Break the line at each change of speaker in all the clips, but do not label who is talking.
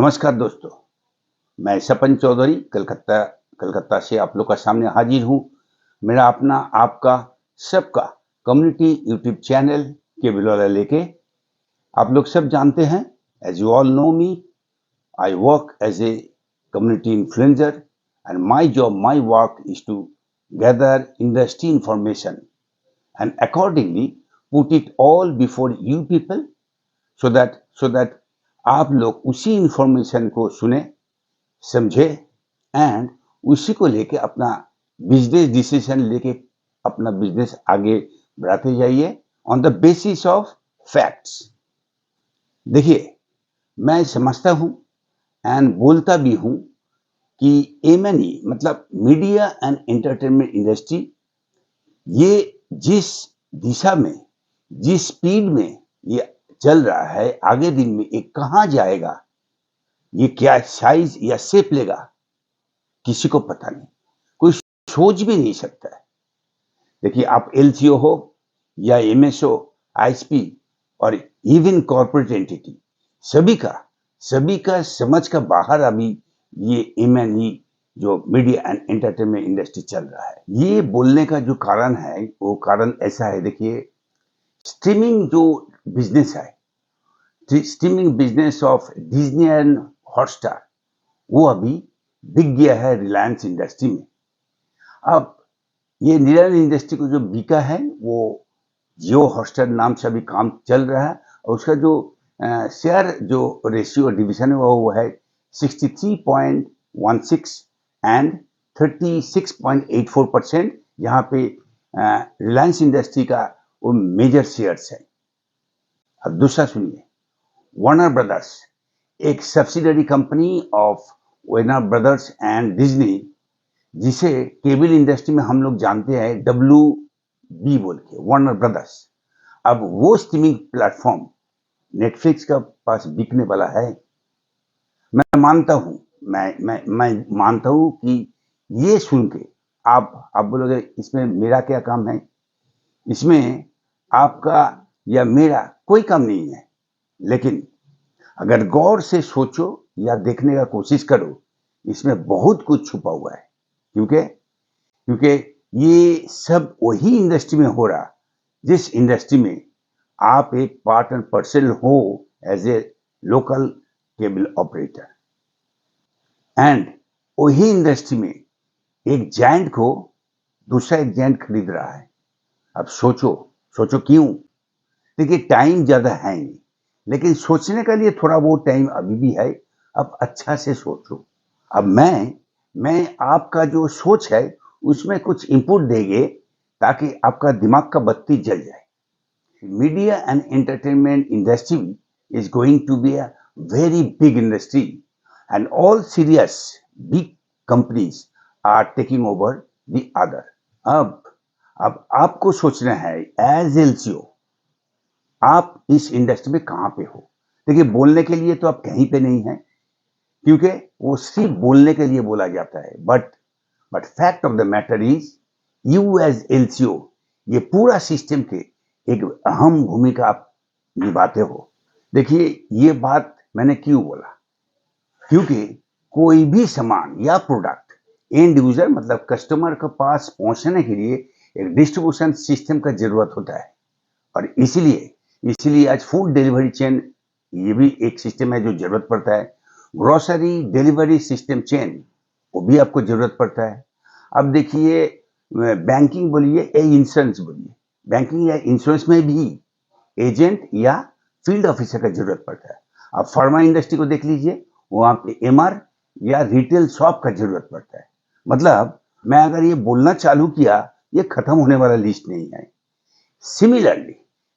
नमस्कार दोस्तों, मैं सपन चौधरी कलकत्ता कलकत्ता से आप लोग का सामने हाजिर हूँ। मेरा अपना आपका सबका कम्युनिटी यूट्यूब चैनल के बिलोला लेके आप लोग सब जानते हैं। As you all know me, I work as a community influencer and my work is to gather industry information and accordingly put it all before you people so that आप लोग उसी इंफॉर्मेशन को सुने, समझे एंड उसी को लेके अपना बिजनेस डिसीजन लेके अपना बिजनेस आगे बढ़ाते जाइए on the basis of facts. देखिए, मैं समझता हूँ एंड बोलता भी हूँ कि एमएनई मतलब मीडिया एंड एंटरटेनमेंट इंडस्ट्री, ये जिस दिशा में, जिस स्पीड में ये चल रहा है, आगे दिन में ये कहाँ जाएगा, ये क्या साइज या शेप लेगा, किसी को पता नहीं, कोई सोच भी नहीं सकता है। देखिए, आप एलसीओ हो या एमएसओ, आईएसपी और इवन कॉर्पोरेट एंटिटी, सभी का समझ का बाहर अभी ये एमएनई जो मीडिया एंड एंटरटेनमेंट इंडस्ट्री चल रहा है। ये बोलने का जो कारण है वो कारण ऐसा है। देखिए, स्ट्रीमिंग जो बिजनेस है, streaming business of Disney and Hotstar, वो अभी बिक गया है रिलायंस इंडस्ट्री में। अब ये रिलायंस इंडस्ट्री को जो बिका है वो जियो हॉटस्टार नाम से अभी काम चल रहा है और उसका जो शेयर जो रेशियो डिवीजन है वो है 63.16 एंड 36.84%। यहाँ पे रिलायंस इंडस्ट्री का वो मेजर शेयर्स है। अब दूसरा सुनिए, वार्नर ब्रदर्स, एक subsidiary company of Warner brothers and Disney, जिसे केबल इंडस्ट्री में हम लोग जानते हैं WB बोल के, वार्नर ब्रदर्स। अब वो स्ट्रीमिंग प्लेटफॉर्म नेटफ्लिक्स का पास बिकने वाला है। मैं मानता हूँ मैं मानता हूँ कि ये सुन के आप बोलोगे इसमें मेरा क्या काम है। इसमें आपका या मेरा कोई काम नहीं है, लेकिन अगर गौर से सोचो या देखने का कोशिश करो, इसमें बहुत कुछ छुपा हुआ है। क्योंकि ये सब वही इंडस्ट्री में हो रहा जिस इंडस्ट्री में आप एक पार्ट एंड पार्सल हो as a local cable operator, and वही इंडस्ट्री में एक जायंट को दूसरा एक जायंट खरीद रहा है। अब सोचो क्यों। देखिए, टाइम ज्यादा है नहीं, लेकिन सोचने के लिए थोड़ा वो टाइम अभी भी है। अब अच्छा से सोचो। अब मैं आपका जो सोच है उसमें कुछ इनपुट देंगे ताकि आपका दिमाग का बत्ती जल जाए। Media and entertainment industry is going to be a very big industry and all serious big companies are taking over the other. अब आपको सोचना है एज एलसीओ, आप इस इंडस्ट्री में कहां पे हो। देखिए, बोलने के लिए तो आप कहीं पे नहीं है, क्योंकि वो सिर्फ बोलने के लिए बोला जाता है। But fact of the matter is you as LCO ये पूरा सिस्टम के एक अहम भूमिका आप निभाते हो। देखिए, ये बात मैंने क्यों बोला, क्योंकि कोई भी सामान या प्रोडक्ट एंड यूजर मतलब कस्टमर के पास पहुंचने के लिए एक डिस्ट्रीब्यूशन सिस्टम का जरूरत होता है। और इसीलिए आज फूड डिलीवरी चेन ये भी एक सिस्टम है जो जरूरत पड़ता है। ग्रोसरी डिलीवरी सिस्टम चेन, वो भी आपको जरूरत पड़ता है। अब देखिए, बैंकिंग बोलिए या इंश्योरेंस बोलिए, बैंकिंग या इंश्योरेंस में भी एजेंट या फील्ड ऑफिसर का जरूरत पड़ता है। अब फार्मा इंडस्ट्री को देख लीजिए, वहां पे एमआर या रिटेल शॉप का जरूरत पड़ता है। मतलब मैं अगर ये बोलना चालू किया, ये खत्म होने वाला लिस्ट नहीं है।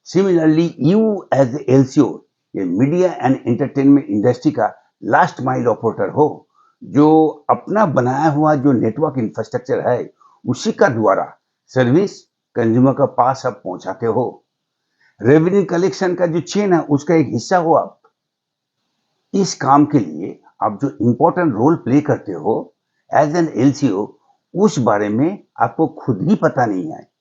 सिमिलरली यू एज एलसीओ ये मीडिया एंड एंटरटेनमेंट इंडस्ट्री का लास्ट माइल ऑपरेटर हो, जो अपना बनाया हुआ जो नेटवर्क इंफ्रास्ट्रक्चर है उसी का द्वारा सर्विस कंज्यूमर का पास आप पहुंचाते हो। रेवेन्यू कलेक्शन का जो चेन है उसका एक हिस्सा हो आप। इस काम के लिए आप जो इंपॉर्टेंट रोल प्ले करते हो एज एन एलसीओ, उस बारे में आपको खुद ही पता नहीं है।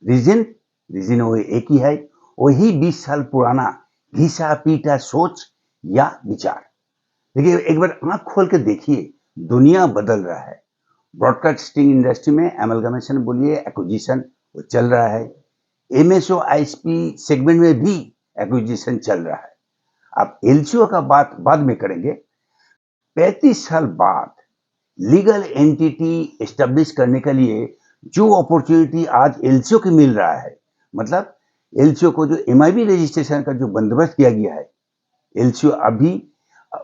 रीजन वो एक ही है, वही 20 साल पुराना घिसा पीटा सोच या विचार। देखिए, एक बार आँख खोल के देखिए, दुनिया बदल रहा है। ब्रॉडकास्टिंग इंडस्ट्री में एमलगमेशन बोलिए, एक्विजिशन वो चल रहा है। एमएसओ आईएसपी सेगमेंट में भी एक्विजिशन चल रहा है। अब एलसीओ का बात बाद में करेंगे। 35 साल बाद लीगल एंटिटी एस्टेब्लिश करने के लिए जो अपॉर्चुनिटी आज एलसीओ को मिल रहा है, मतलब एलसीओ को जो एमआईबी रजिस्ट्रेशन का जो बंदोबस्त किया गया है, एलसीओ अभी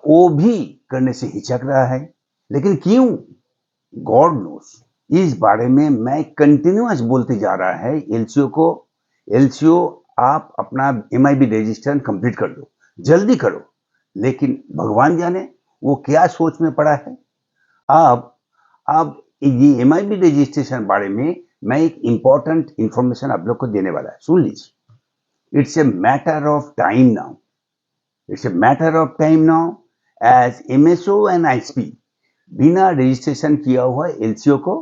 वो भी करने से हिचक रहा है। लेकिन क्यों? God knows. इस बारे में मैं कंटिन्यूअस बोलते जा रहा है एलसीओ को। एलसीओ, आप अपना एमआईबी रजिस्ट्रेशन कंप्लीट कर दो, जल्दी करो। लेकिन भगवान जाने वो क्या सोच में पड़ा है। अब ये एमआईबी रजिस्ट्रेशन बारे में मैं एक इंपॉर्टेंट इंफॉर्मेशन आप लोग को देने वाला है, सुन लीजिए। It's a matter of time now. It's a matter of time now as MSO and ISP बिना रजिस्ट्रेशन किया हुआ एलसीओ को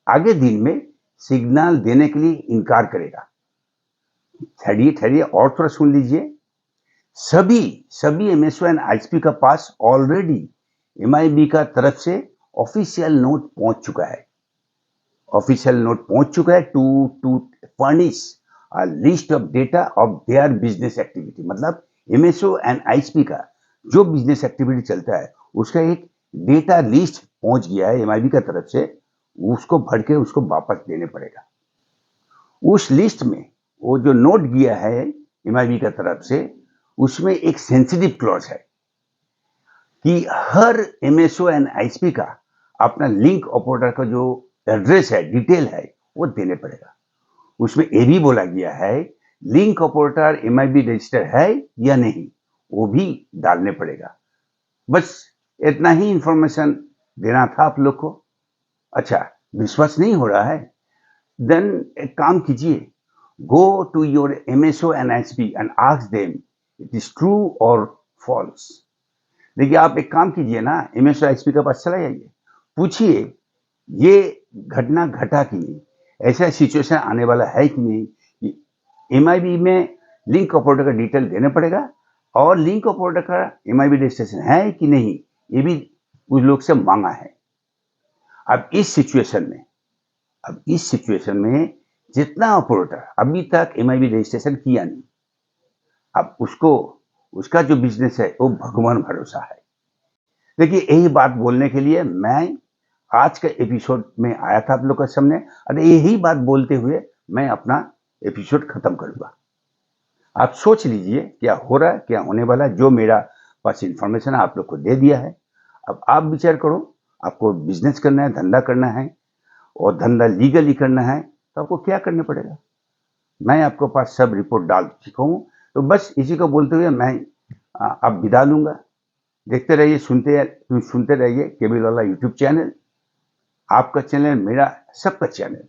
आगे दिन में सिग्नल देने के लिए इनकार करेगा। ठहरिए और थोड़ा सुन लीजिए। सभी एमएसओ एंड आईएसपी का पास ऑलरेडी एमआईबी का तरफ से ऑफिशियल नोट पहुंच चुका है। To furnish a list of data of their business activity. मतलब एमएसओ एंड आईएसपी का जो बिजनेस एक्टिविटी चलता है उसका एक डेटा लिस्ट पहुंच गया है एमआईबी का तरफ से, उसको भर के उसको वापस देने पड़ेगा। उस लिस्ट में वो जो नोट दिया है एमआईबी का तरफ से, उसमें एक सेंसिटिव क्लॉज है कि हर एमएसओ एंड आईएसपी का अपना लिंक ऑपरेटर का जो एड्रेस है, डिटेल है, वो देने पड़ेगा। उसमें ये भी बोला गया है लिंक ऑपरेटर एमआईबी रजिस्टर है या नहीं, वो भी डालने पड़ेगा। बस इतना ही इंफॉर्मेशन देना था आप लोग को। अच्छा, विश्वास नहीं हो रहा है? देन एक काम कीजिए, go to your MSO and ISP and ask them it is true और फॉल्स। देखिए, आप एक काम कीजिए ना, एमएसओ आईएसपी के पास चला जाइए, पूछिए ये घटना घटा कि नहीं, ऐसा सिचुएशन आने वाला है कि नहीं, एमआईबी में लिंक ऑपरेटर का डिटेल देना पड़ेगा और लिंक ऑपरेटर का एमआईबी रजिस्ट्रेशन है कि नहीं, ये भी उस लोग से मांगा है। अब इस सिचुएशन में जितना ऑपरेटर अभी तक एमआईबी रजिस्ट्रेशन किया नहीं, अब उसका जो बिजनेस है वो भगवान भरोसा है। देखिए, यही बात बोलने के लिए मैं आज का एपिसोड में आया था आप लोग के सामने, और यही बात बोलते हुए मैं अपना एपिसोड खत्म करूंगा। आप सोच लीजिए क्या हो रहा है, क्या होने वाला है। जो मेरा पास इंफॉर्मेशन आप लोग को दे दिया है, अब आप विचार करो। आपको बिजनेस करना है, धंधा करना है, और धंधा लीगली करना है, तो आपको क्या करना पड़ेगा। मैं आपको पास सब रिपोर्ट डाल चुका हूँ। तो बस इसी को बोलते हुए मैं अब विदा लूंगा। देखते रहिए, सुनते रहिए केबीएल वाला यूट्यूब चैनल, आपका चैनल, मेरा सबका चैनल।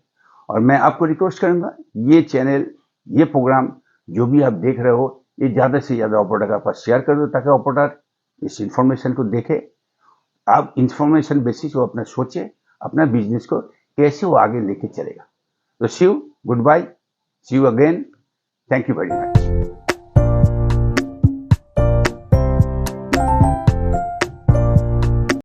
और मैं आपको रिक्वेस्ट करूंगा, ये चैनल, ये प्रोग्राम जो भी आप देख रहे हो, ये ज़्यादा से ज़्यादा ऑपरेटर के पास शेयर कर दो, ताकि ऑपरेटर इस इंफॉर्मेशन को देखे। आप इंफॉर्मेशन बेसिस वो अपना सोचे, अपना बिजनेस को कैसे वो आगे लेके चलेगा। तो see you, goodbye, see you again, thank you very much.